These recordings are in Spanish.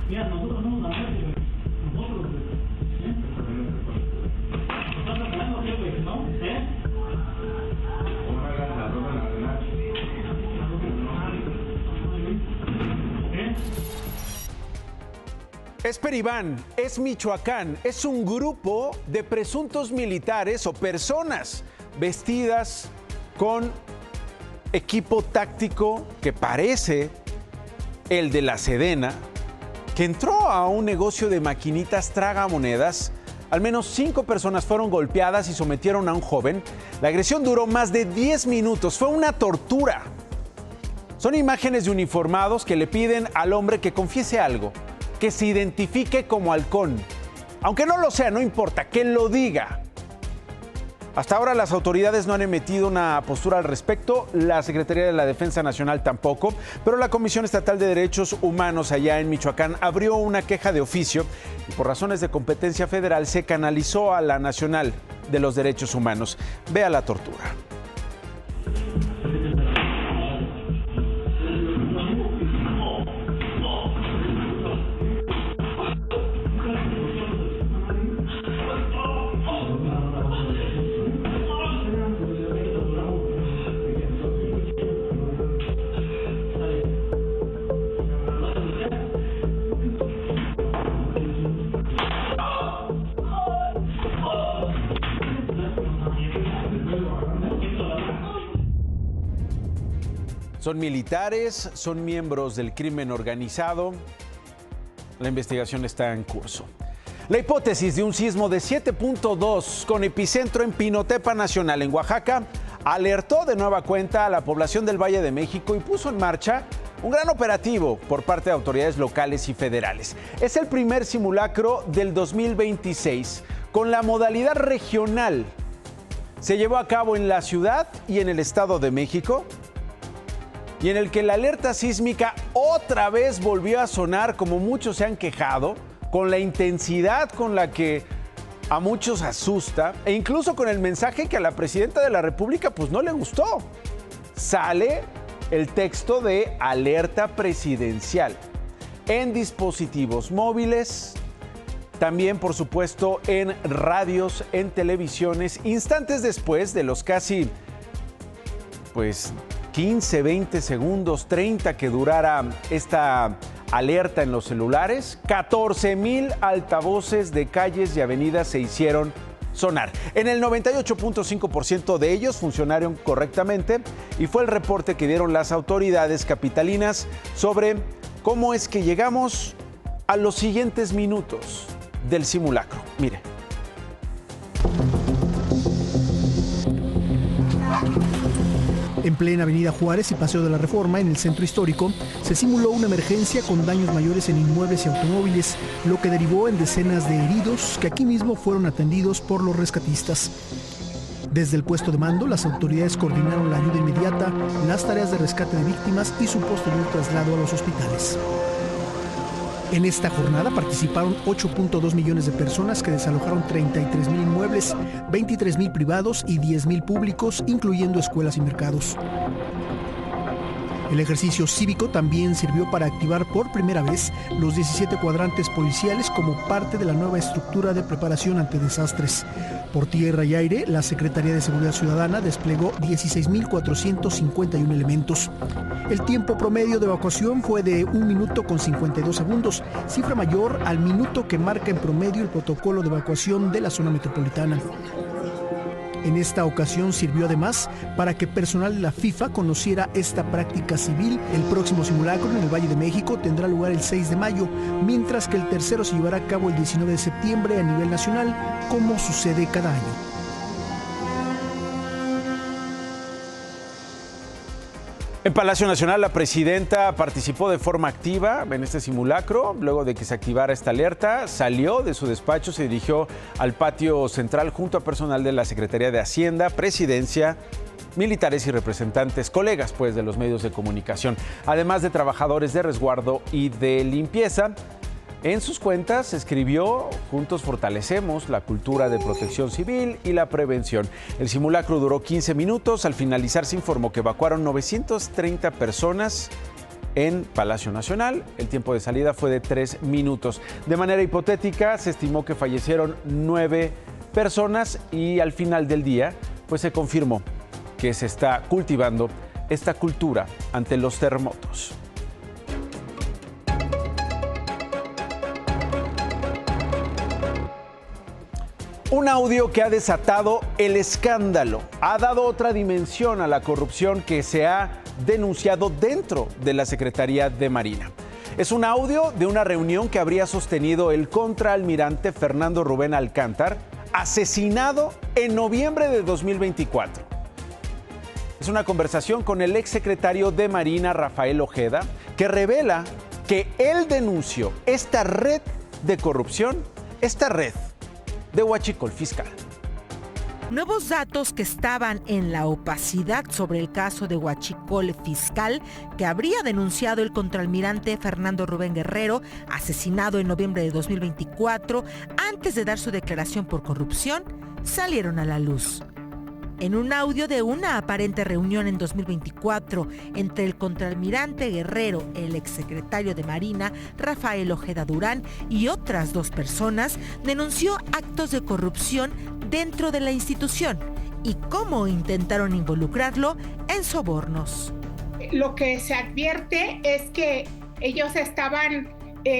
Mira, nosotros somos la muerte, güey. Nosotros, güey. ¿Estás hablando qué, güey? ¿No? Es Peribán, es Michoacán, es un grupo de presuntos militares o personas vestidas con equipo táctico que parece el de la Sedena, que entró a un negocio de maquinitas tragamonedas. Al menos 5 personas fueron golpeadas y sometieron a un joven. La agresión duró más de 10 minutos, fue una tortura. Son imágenes de uniformados que le piden al hombre que confiese algo, que se identifique como halcón. Aunque no lo sea, no importa, que lo diga. Hasta ahora las autoridades no han emitido una postura al respecto, la Secretaría de la Defensa Nacional tampoco, pero la Comisión Estatal de Derechos Humanos allá en Michoacán abrió una queja de oficio y por razones de competencia federal se canalizó a la Nacional de los Derechos Humanos. Vea la tortura. Son militares, son miembros del crimen organizado. La investigación está en curso. La hipótesis de un sismo de 7.2 con epicentro en Pinotepa Nacional, en Oaxaca, alertó de nueva cuenta a la población del Valle de México y puso en marcha un gran operativo por parte de autoridades locales y federales. Es el primer simulacro del 2026 con la modalidad regional. Se llevó a cabo en la ciudad y en el Estado de México, y en el que la alerta sísmica otra vez volvió a sonar, como muchos se han quejado, con la intensidad con la que a muchos asusta, e incluso con el mensaje que a la presidenta de la República pues no le gustó. Sale el texto de alerta presidencial en dispositivos móviles, también por supuesto en radios, en televisiones, instantes después de los casi 15, 20 segundos, 30 que durara esta alerta en los celulares. 14,000 altavoces de calles y avenidas se hicieron sonar. En el 98.5% de ellos funcionaron correctamente y fue el reporte que dieron las autoridades capitalinas sobre cómo es que llegamos a los siguientes minutos del simulacro. Mire. En plena Avenida Juárez y Paseo de la Reforma, en el centro histórico, se simuló una emergencia con daños mayores en inmuebles y automóviles, lo que derivó en decenas de heridos que aquí mismo fueron atendidos por los rescatistas. Desde el puesto de mando, las autoridades coordinaron la ayuda inmediata, las tareas de rescate de víctimas y su posterior traslado a los hospitales. En esta jornada participaron 8.2 millones de personas que desalojaron 33,000 inmuebles, 23,000 privados y 10,000 públicos, incluyendo escuelas y mercados. El ejercicio cívico también sirvió para activar por primera vez los 17 cuadrantes policiales como parte de la nueva estructura de preparación ante desastres. Por tierra y aire, la Secretaría de Seguridad Ciudadana desplegó 16,451 elementos. El tiempo promedio de evacuación fue de 1 minuto con 52 segundos, cifra mayor al minuto que marca en promedio el protocolo de evacuación de la zona metropolitana. En esta ocasión sirvió además para que personal de la FIFA conociera esta práctica civil. El próximo simulacro en el Valle de México tendrá lugar el 6 de mayo, mientras que el tercero se llevará a cabo el 19 de septiembre a nivel nacional, como sucede cada año. En Palacio Nacional, la presidenta participó de forma activa en este simulacro. Luego de que se activara esta alerta, salió de su despacho, se dirigió al patio central junto a personal de la Secretaría de Hacienda, Presidencia, militares y representantes, colegas pues de los medios de comunicación, además de trabajadores de resguardo y de limpieza. En sus cuentas escribió: juntos fortalecemos la cultura de protección civil y la prevención. El simulacro duró 15 minutos. Al finalizar se informó que evacuaron 930 personas en Palacio Nacional. El tiempo de salida fue de 3 minutos. De manera hipotética, se estimó que fallecieron 9 personas y al final del día, pues se confirmó que se está cultivando esta cultura ante los terremotos. Un audio que ha desatado el escándalo, ha dado otra dimensión a la corrupción que se ha denunciado dentro de la Secretaría de Marina. Es un audio de una reunión que habría sostenido el contraalmirante Fernando Rubén Alcántar, asesinado en noviembre de 2024. Es una conversación con el exsecretario de Marina, Rafael Ojeda, que revela que él denunció esta red de corrupción, esta red de huachicol fiscal. Nuevos datos que estaban en la opacidad sobre el caso de huachicol fiscal que habría denunciado el contraalmirante Fernando Rubén Guerrero, asesinado en noviembre de 2024, antes de dar su declaración por corrupción, salieron a la luz. En un audio de una aparente reunión en 2024 entre el contraalmirante Guerrero, el exsecretario de Marina, Rafael Ojeda Durán, y otras 2 personas, denunció actos de corrupción dentro de la institución y cómo intentaron involucrarlo en sobornos. Lo que se advierte es que ellos estaban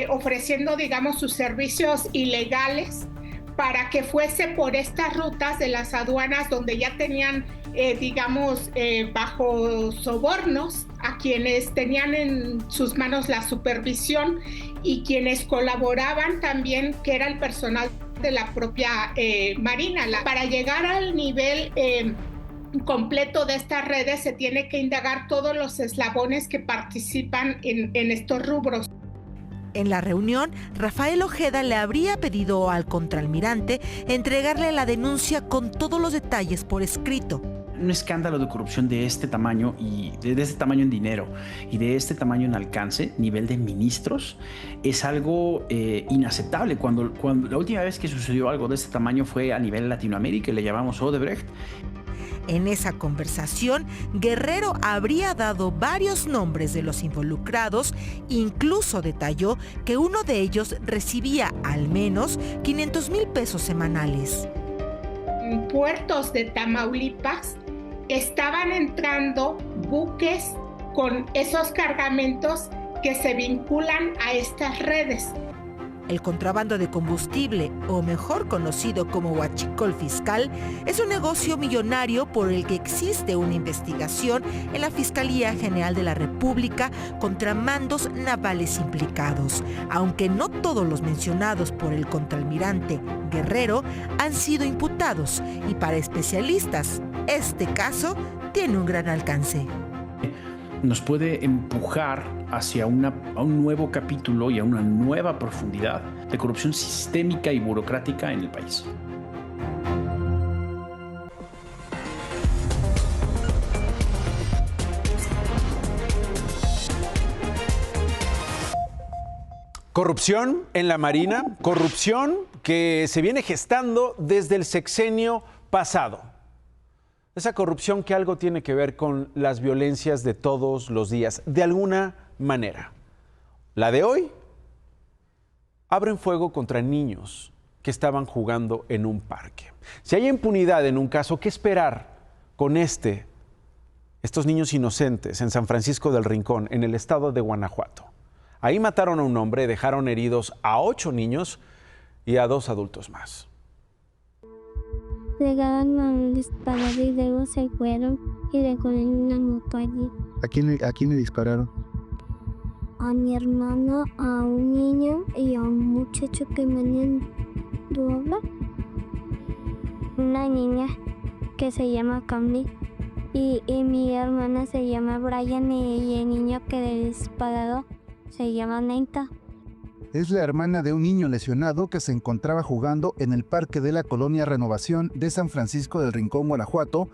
ofreciendo, digamos, sus servicios ilegales para que fuese por estas rutas de las aduanas donde ya tenían, bajo sobornos a quienes tenían en sus manos la supervisión y quienes colaboraban también, que era el personal de la propia Marina. Para llegar al nivel completo de estas redes se tiene que indagar todos los eslabones que participan en estos rubros. En la reunión, Rafael Ojeda le habría pedido al contraalmirante entregarle la denuncia con todos los detalles por escrito. Un escándalo de corrupción de este tamaño y de este tamaño en dinero y de este tamaño en alcance, nivel de ministros, es algo inaceptable. Cuando la última vez que sucedió algo de este tamaño fue a nivel Latinoamérica y le llamamos Odebrecht. En esa conversación, Guerrero habría dado varios nombres de los involucrados, incluso detalló que uno de ellos recibía al menos 500,000 pesos semanales. En puertos de Tamaulipas estaban entrando buques con esos cargamentos que se vinculan a estas redes. El contrabando de combustible, o mejor conocido como huachicol fiscal, es un negocio millonario por el que existe una investigación en la Fiscalía General de la República contra mandos navales implicados, aunque no todos los mencionados por el contraalmirante Guerrero han sido imputados, y para especialistas, este caso tiene un gran alcance. Nos puede empujar hacia un nuevo capítulo y a una nueva profundidad de corrupción sistémica y burocrática en el país. Corrupción en la Marina, corrupción que se viene gestando desde el sexenio pasado. Esa corrupción que algo tiene que ver con las violencias de todos los días, de alguna manera. La de hoy, abren fuego contra niños que estaban jugando en un parque. Si hay impunidad en un caso, ¿qué esperar con estos niños inocentes en San Francisco del Rincón, en el estado de Guanajuato? Ahí mataron a un hombre, dejaron heridos a 8 niños y a 2 adultos más. Llegaron a un disparador y luego se fueron y dejaron una moto allí. ¿A quién le dispararon? A mi hermana, a un niño y a un muchacho que venía en doble. Una niña que se llama Camille y mi hermana se llama Brian y el niño que le disparó se llama Neita. Es la hermana de un niño lesionado que se encontraba jugando en el parque de la colonia Renovación de San Francisco del Rincón, Guanajuato,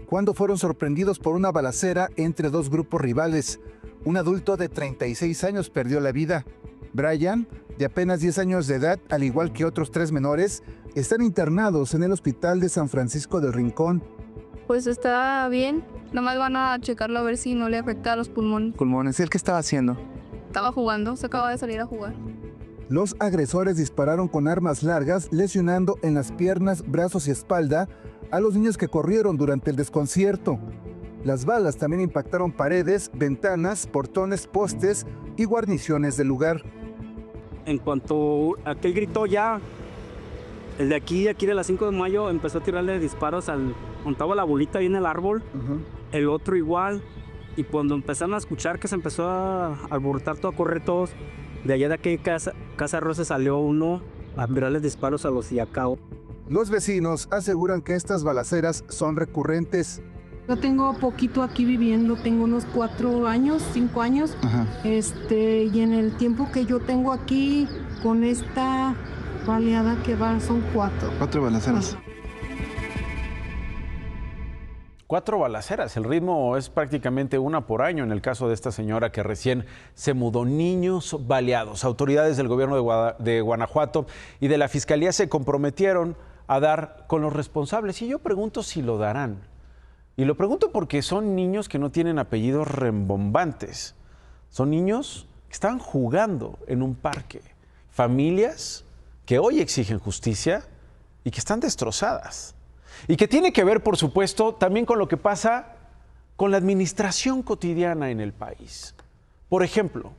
cuando fueron sorprendidos por una balacera entre 2 grupos rivales. Un adulto de 36 años perdió la vida. Brian, de apenas 10 años de edad, al igual que otros 3 menores, están internados en el hospital de San Francisco del Rincón. Pues está bien. Nomás van a checarlo a ver si no le afecta a los pulmones. Pulmones, ¿el qué estaba haciendo? Estaba jugando, se acaba de salir a jugar. Los agresores dispararon con armas largas, lesionando en las piernas, brazos y espalda a los niños que corrieron durante el desconcierto. Las balas también impactaron paredes, ventanas, portones, postes y guarniciones del lugar. En cuanto aquel gritó ya, el de aquí de las 5 de mayo, empezó a tirarle disparos al... montaba la bolita ahí en el árbol, el otro igual, y cuando empezaron a escuchar que se empezó a alborotar todo, a correr todos, de allá de aquella casa Rosa salió uno a tirarle disparos a los Yacao. Los vecinos aseguran que estas balaceras son recurrentes. Yo tengo poquito aquí viviendo, tengo unos 4 años, 5 años. Y en el tiempo que yo tengo aquí, con esta baleada que van, son 4. 4 balaceras. 4 balaceras, el ritmo es prácticamente una por año en el caso de esta señora que recién se mudó. Niños baleados. Autoridades del gobierno de Guanajuato y de la Fiscalía se comprometieron a dar con los responsables. Y yo pregunto si lo darán. Y lo pregunto porque son niños que no tienen apellidos rembombantes. Son niños que están jugando en un parque. Familias que hoy exigen justicia y que están destrozadas. Y que tiene que ver, por supuesto, también con lo que pasa con la administración cotidiana en el país. Por ejemplo,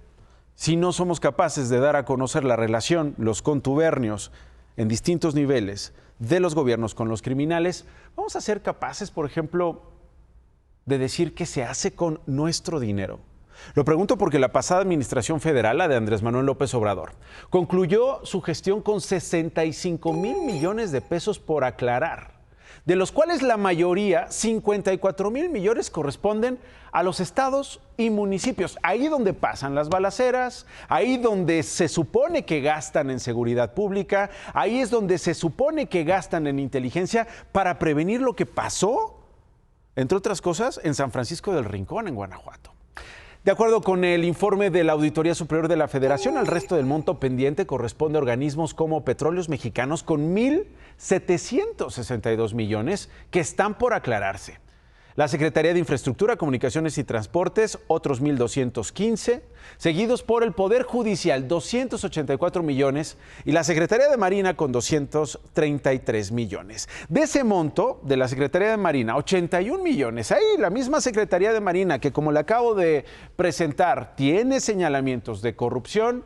si no somos capaces de dar a conocer la relación, los contubernios en distintos niveles de los gobiernos con los criminales, vamos a ser capaces, por ejemplo, de decir qué se hace con nuestro dinero. Lo pregunto porque la pasada administración federal, la de Andrés Manuel López Obrador, concluyó su gestión con 65,000 millones de pesos por aclarar, de los cuales la mayoría, 54,000 millones, corresponden a los estados y municipios. Ahí donde pasan las balaceras, ahí donde se supone que gastan en seguridad pública, ahí es donde se supone que gastan en inteligencia para prevenir lo que pasó, entre otras cosas, en San Francisco del Rincón, en Guanajuato. De acuerdo con el informe de la Auditoría Superior de la Federación, el resto del monto pendiente corresponde a organismos como Petróleos Mexicanos con 1,762 millones que están por aclararse. La Secretaría de Infraestructura, Comunicaciones y Transportes, otros 1,215, seguidos por el Poder Judicial, 284 millones, y la Secretaría de Marina con 233 millones. De ese monto, de la Secretaría de Marina, 81 millones. Ahí la misma Secretaría de Marina, que como le acabo de presentar, tiene señalamientos de corrupción,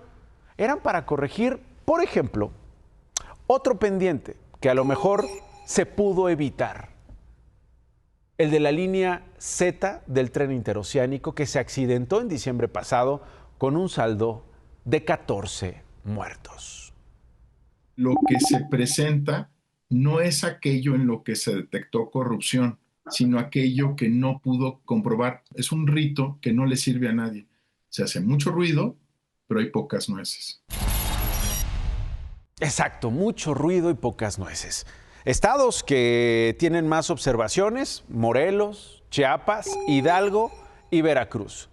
eran para corregir, por ejemplo, otro pendiente que a lo mejor se pudo evitar. El de la línea Z del tren interoceánico que se accidentó en diciembre pasado con un saldo de 14 muertos. Lo que se presenta no es aquello en lo que se detectó corrupción, sino aquello que no pudo comprobar. Es un rito que no le sirve a nadie. Se hace mucho ruido, pero hay pocas nueces. Exacto, mucho ruido y pocas nueces. Estados que tienen más observaciones: Morelos, Chiapas, Hidalgo y Veracruz.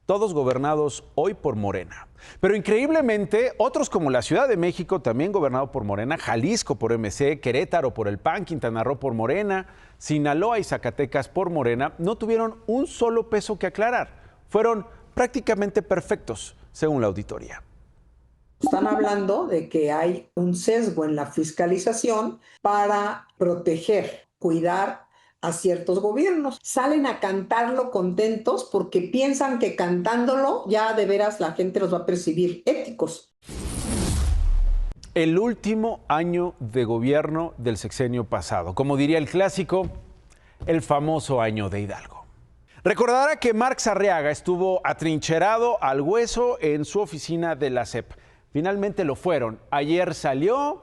Todos gobernados hoy por Morena. Pero increíblemente, otros como la Ciudad de México, también gobernado por Morena, Jalisco por MC, Querétaro por el PAN, Quintana Roo por Morena, Sinaloa y Zacatecas por Morena, no tuvieron un solo peso que aclarar. Fueron prácticamente perfectos, según la auditoría. Están hablando de que hay un sesgo en la fiscalización para proteger, cuidar a ciertos gobiernos. Salen a cantarlo contentos porque piensan que cantándolo ya de veras la gente los va a percibir éticos. El último año de gobierno del sexenio pasado, como diría el clásico, el famoso año de Hidalgo. Recordará que Marx Arriaga estuvo atrincherado al hueso en su oficina de la SEP. Finalmente lo fueron. Ayer salió,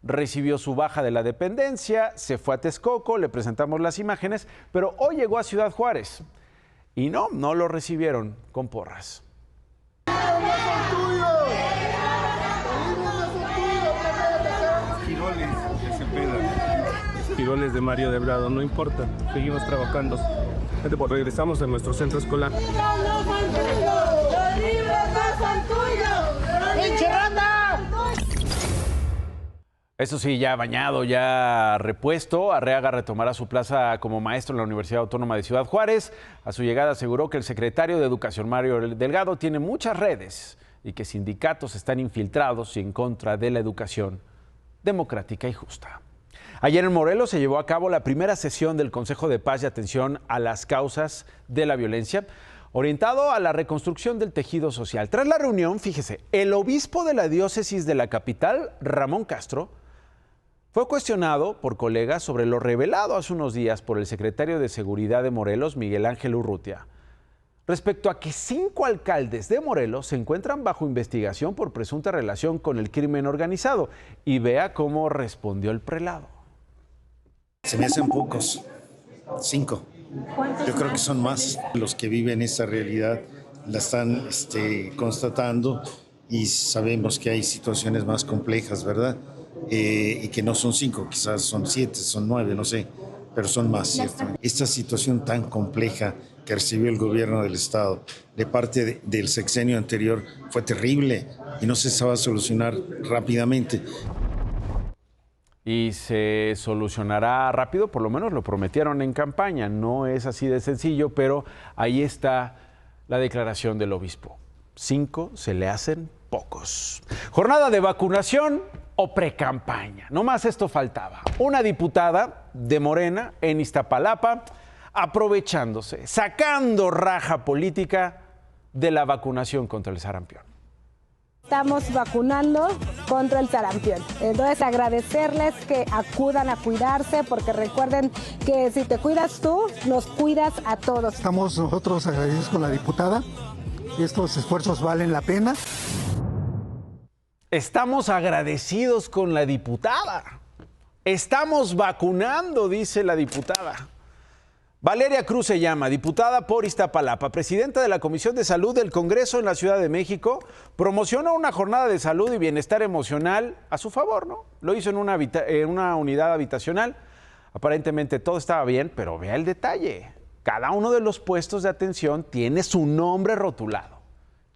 recibió su baja de la dependencia, se fue a Texcoco, le presentamos las imágenes, pero hoy llegó a Ciudad Juárez y no lo recibieron con porras. Esquiroles de Cepeda, esquiroles de Mario Delgado, no importa, seguimos trabajando. Regresamos a nuestro centro escolar. Eso sí, ya bañado, ya repuesto, Arreaga retomará su plaza como maestro en la Universidad Autónoma de Ciudad Juárez. A su llegada aseguró que el secretario de Educación, Mario Delgado, tiene muchas redes y que sindicatos están infiltrados y en contra de la educación democrática y justa. Ayer en Morelos se llevó a cabo la primera sesión del Consejo de Paz y Atención a las Causas de la Violencia, orientado a la reconstrucción del tejido social. Tras la reunión, fíjese, el obispo de la diócesis de la capital, Ramón Castro, fue cuestionado por colegas sobre lo revelado hace unos días por el secretario de Seguridad de Morelos, Miguel Ángel Urrutia, respecto a que 5 alcaldes de Morelos se encuentran bajo investigación por presunta relación con el crimen organizado. Y vea cómo respondió el prelado. Se me hacen pocos, 5. Yo creo que son más los que viven esa realidad, la están constatando y sabemos que hay situaciones más complejas, ¿verdad? Y que no son 5, quizás son 7, son 9, no sé, pero son más, ¿cierto? Esta situación tan compleja que recibió el gobierno del estado de parte del sexenio anterior fue terrible y no se sabe solucionar rápidamente. Y se solucionará rápido, por lo menos lo prometieron en campaña. No es así de sencillo, pero ahí está la declaración del obispo. 5 se le hacen pocos. Jornada de vacunación o precampaña. No más esto faltaba. Una diputada de Morena en Iztapalapa aprovechándose, sacando raja política de la vacunación contra el sarampión. Estamos vacunando contra el sarampión. Entonces agradecerles que acudan a cuidarse, porque recuerden que si te cuidas tú, nos cuidas a todos. Estamos nosotros agradecidos con la diputada. Estos esfuerzos valen la pena. Estamos agradecidos con la diputada. Estamos vacunando, dice la diputada. Valeria Cruz se llama, diputada por Iztapalapa, presidenta de la Comisión de Salud del Congreso en la Ciudad de México, promocionó una jornada de salud y bienestar emocional a su favor, ¿no? Lo hizo en una unidad habitacional. Aparentemente todo estaba bien, pero vea el detalle. Cada uno de los puestos de atención tiene su nombre rotulado.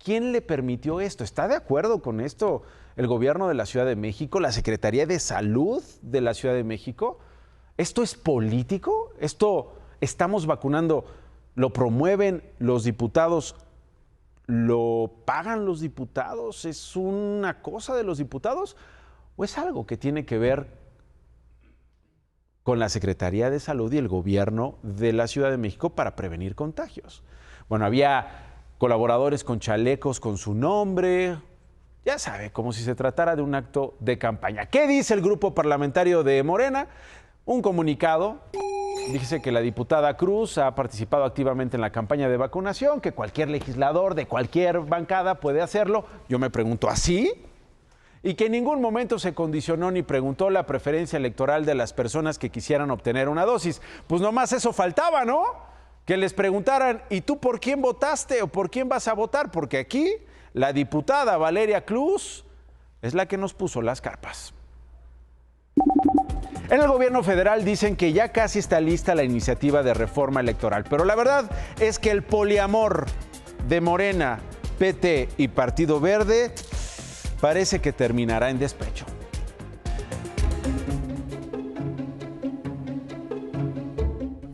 ¿Quién le permitió esto? ¿Está de acuerdo con esto el gobierno de la Ciudad de México, la Secretaría de Salud de la Ciudad de México? ¿Esto es político? ¿Esto estamos vacunando? ¿Lo promueven los diputados? ¿Lo pagan los diputados? ¿Es una cosa de los diputados? ¿O es algo que tiene que ver con la Secretaría de Salud y el gobierno de la Ciudad de México para prevenir contagios? Bueno, había colaboradores con chalecos con su nombre, ya sabe, como si se tratara de un acto de campaña. ¿Qué dice el grupo parlamentario de Morena? Un comunicado. Dice que la diputada Cruz ha participado activamente en la campaña de vacunación, que cualquier legislador de cualquier bancada puede hacerlo. Yo me pregunto, ¿así? Y que en ningún momento se condicionó ni preguntó la preferencia electoral de las personas que quisieran obtener una dosis. Pues nomás eso faltaba, ¿no? Que les preguntaran, ¿y tú por quién votaste o por quién vas a votar? Porque aquí la diputada Valeria Cruz es la que nos puso las carpas. En el gobierno federal dicen que ya casi está lista la iniciativa de reforma electoral, pero la verdad es que el poliamor de Morena, PT y Partido Verde parece que terminará en despecho.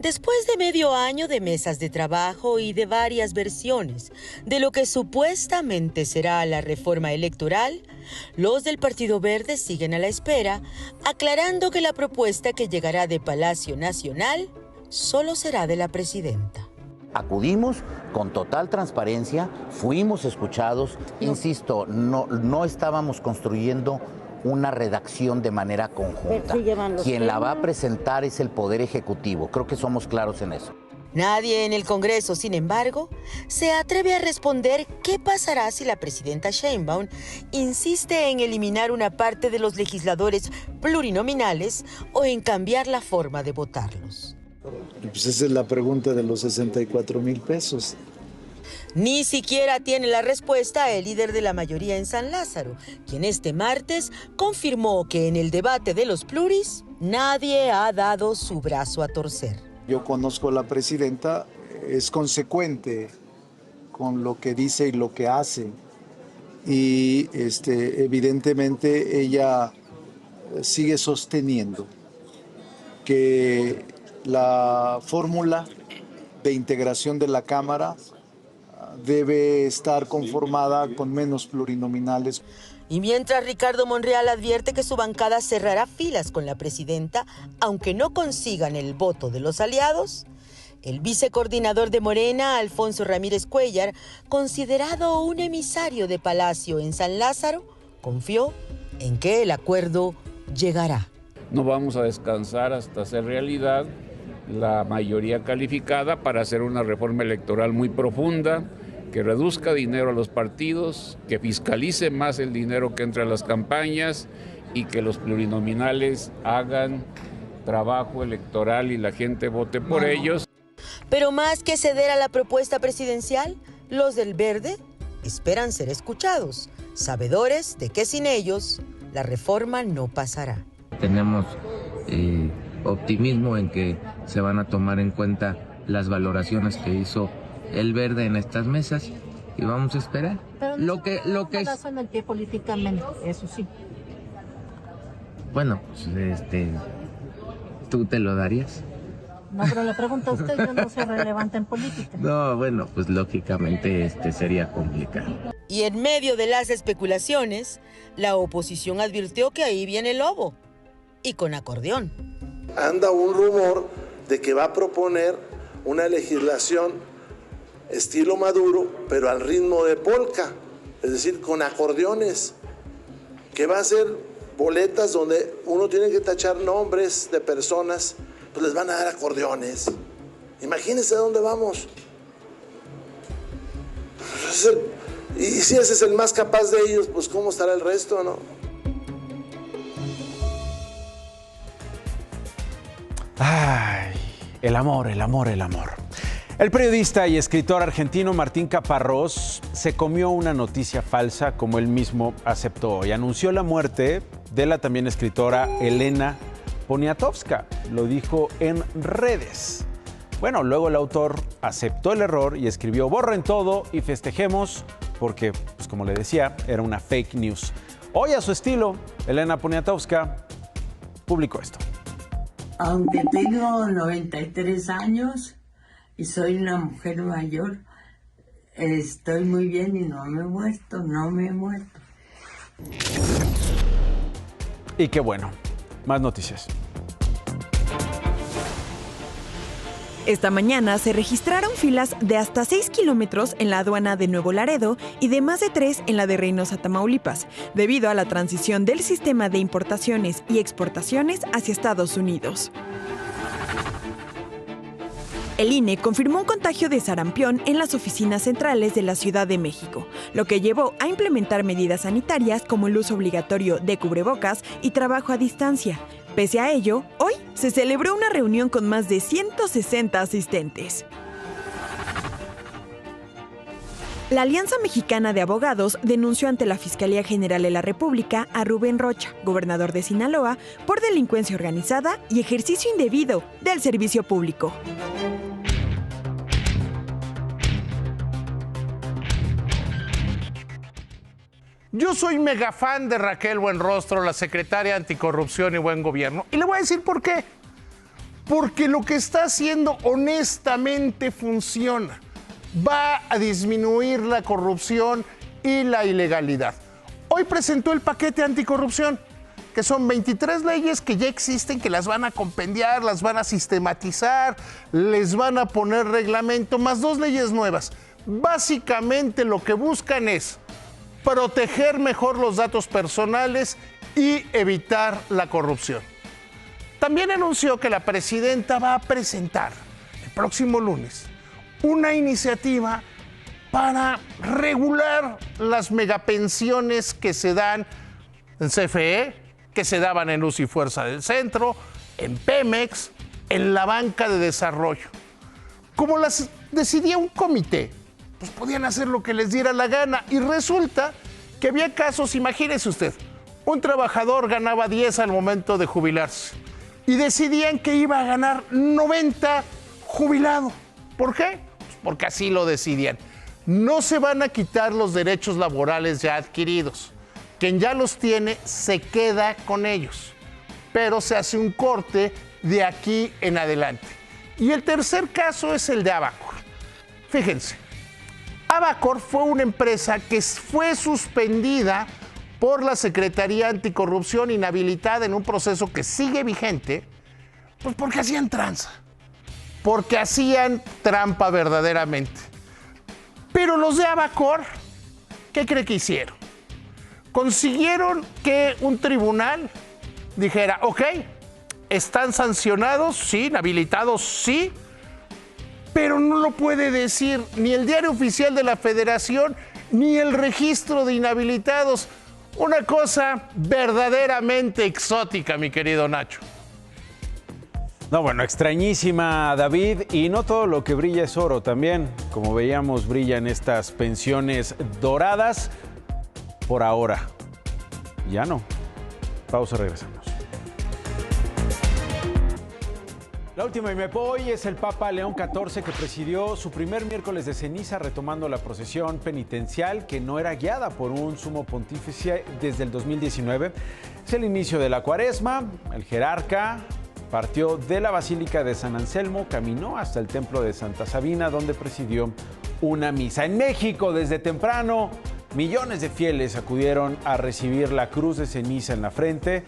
Después de medio año de mesas de trabajo y de varias versiones de lo que supuestamente será la reforma electoral, los del Partido Verde siguen a la espera, aclarando que la propuesta que llegará de Palacio Nacional solo será de la presidenta. Acudimos con total transparencia, fuimos escuchados, insisto, no estábamos construyendo una redacción de manera conjunta. Quien la va a presentar es el Poder Ejecutivo, creo que somos claros en eso. Nadie en el Congreso, sin embargo, se atreve a responder qué pasará si la presidenta Sheinbaum insiste en eliminar una parte de los legisladores plurinominales o en cambiar la forma de votarlos. Pues esa es la pregunta de los 64,000 pesos. Ni siquiera tiene la respuesta el líder de la mayoría en San Lázaro, quien este martes confirmó que en el debate de los pluris nadie ha dado su brazo a torcer. Yo conozco a la presidenta, es consecuente con lo que dice y lo que hace. Y evidentemente ella sigue sosteniendo que la fórmula de integración de la Cámara debe estar conformada con menos plurinominales. Y mientras Ricardo Monreal advierte que su bancada cerrará filas con la presidenta, aunque no consigan el voto de los aliados, el vicecoordinador de Morena, Alfonso Ramírez Cuéllar, considerado un emisario de Palacio en San Lázaro, confió en que el acuerdo llegará. No vamos a descansar hasta hacer realidad la mayoría calificada para hacer una reforma electoral muy profunda, que reduzca dinero a los partidos, que fiscalice más el dinero que entra a las campañas y que los plurinominales hagan trabajo electoral y la gente vote por ellos. Pero más que ceder a la propuesta presidencial, los del Verde esperan ser escuchados, sabedores de que sin ellos la reforma no pasará. Tenemos optimismo en que se van a tomar en cuenta las valoraciones que hizo el Verde en estas mesas y vamos a esperar. Pero no lo que es en el pie políticamente, eso sí. Bueno, pues ¿tú te lo darías? No, pero le pregunto a usted, yo no soy relevante en política. No, bueno, pues lógicamente sería complicado. Y en medio de las especulaciones, la oposición advirtió que ahí viene el lobo, y con acordeón. Anda un rumor de que va a proponer una legislación estilo Maduro, pero al ritmo de polka, es decir, con acordeones, que va a ser boletas donde uno tiene que tachar nombres de personas, pues les van a dar acordeones. Imagínense a dónde vamos. Y si ese es el más capaz de ellos, pues cómo estará el resto, ¿no? Ay, el amor, el amor, el amor. El periodista y escritor argentino Martín Caparrós se comió una noticia falsa, como él mismo aceptó, y anunció la muerte de la también escritora Elena Poniatowska. Lo dijo en redes. Bueno, luego el autor aceptó el error y escribió: borren todo y festejemos, porque, pues como le decía, era una fake news. Hoy, a su estilo, Elena Poniatowska publicó esto. Aunque tengo 93 años y soy una mujer mayor, estoy muy bien y no me he muerto, Y qué bueno. Más noticias. Esta mañana se registraron filas de hasta 6 kilómetros en la aduana de Nuevo Laredo y de más de 3 en la de Reynosa, Tamaulipas, debido a la transición del sistema de importaciones y exportaciones hacia Estados Unidos. El INE confirmó un contagio de sarampión en las oficinas centrales de la Ciudad de México, lo que llevó a implementar medidas sanitarias como el uso obligatorio de cubrebocas y trabajo a distancia. Pese a ello, hoy se celebró una reunión con más de 160 asistentes. La Alianza Mexicana de Abogados denunció ante la Fiscalía General de la República a Rubén Rocha, gobernador de Sinaloa, por delincuencia organizada y ejercicio indebido del servicio público. Yo soy mega fan de Raquel Buenrostro, la secretaria Anticorrupción y Buen Gobierno. Y le voy a decir por qué. Porque lo que está haciendo honestamente funciona. Va a disminuir la corrupción y la ilegalidad. Hoy presentó el paquete anticorrupción, que son 23 leyes que ya existen, que las van a compendiar, las van a sistematizar, les van a poner reglamento, más 2 leyes nuevas. Básicamente lo que buscan es proteger mejor los datos personales y evitar la corrupción. También anunció que la presidenta va a presentar el próximo lunes una iniciativa para regular las megapensiones que se dan en CFE, que se daban en Luz y Fuerza del Centro, en Pemex, en la banca de desarrollo. Como las decidía un comité, pues podían hacer lo que les diera la gana. Y resulta que había casos, imagínese usted, un trabajador ganaba 10 al momento de jubilarse y decidían que iba a ganar 90 jubilado. ¿Por qué? Pues porque así lo decidían. No se van a quitar los derechos laborales ya adquiridos. Quien ya los tiene se queda con ellos. pero se hace un corte de aquí en adelante. Y el tercer caso es el de Abacor. Fíjense, Abacor fue una empresa que fue suspendida por la Secretaría Anticorrupción, inhabilitada en un proceso que sigue vigente, pues porque hacían tranza, porque hacían trampa verdaderamente. Pero los de Abacor, ¿qué cree que hicieron? Consiguieron que un tribunal dijera, ok, están sancionados, sí, inhabilitados, sí, pero no lo puede decir ni el Diario Oficial de la Federación ni el registro de inhabilitados. Una cosa verdaderamente exótica, mi querido Nacho. No, bueno, extrañísima, David, y no todo lo que brilla es oro también. Como veíamos, brillan estas pensiones doradas por ahora. Ya no. Pausa, regresamos. La última y me voy es el Papa León XIV, que presidió su primer miércoles de ceniza retomando la procesión penitencial que no era guiada por un sumo pontífice desde el 2019. Es el inicio de la cuaresma. El jerarca partió de la Basílica de San Anselmo, caminó hasta el Templo de Santa Sabina, donde presidió una misa. En México, desde temprano, millones de fieles acudieron a recibir la cruz de ceniza en la frente.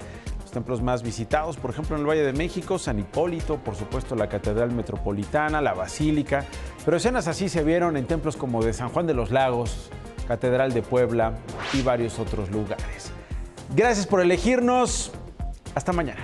Templos más visitados, por ejemplo, en el Valle de México, San Hipólito, por supuesto la Catedral Metropolitana, la Basílica, pero escenas así se vieron en templos como de San Juan de los Lagos, Catedral de Puebla y varios otros lugares. Gracias por elegirnos. Hasta mañana.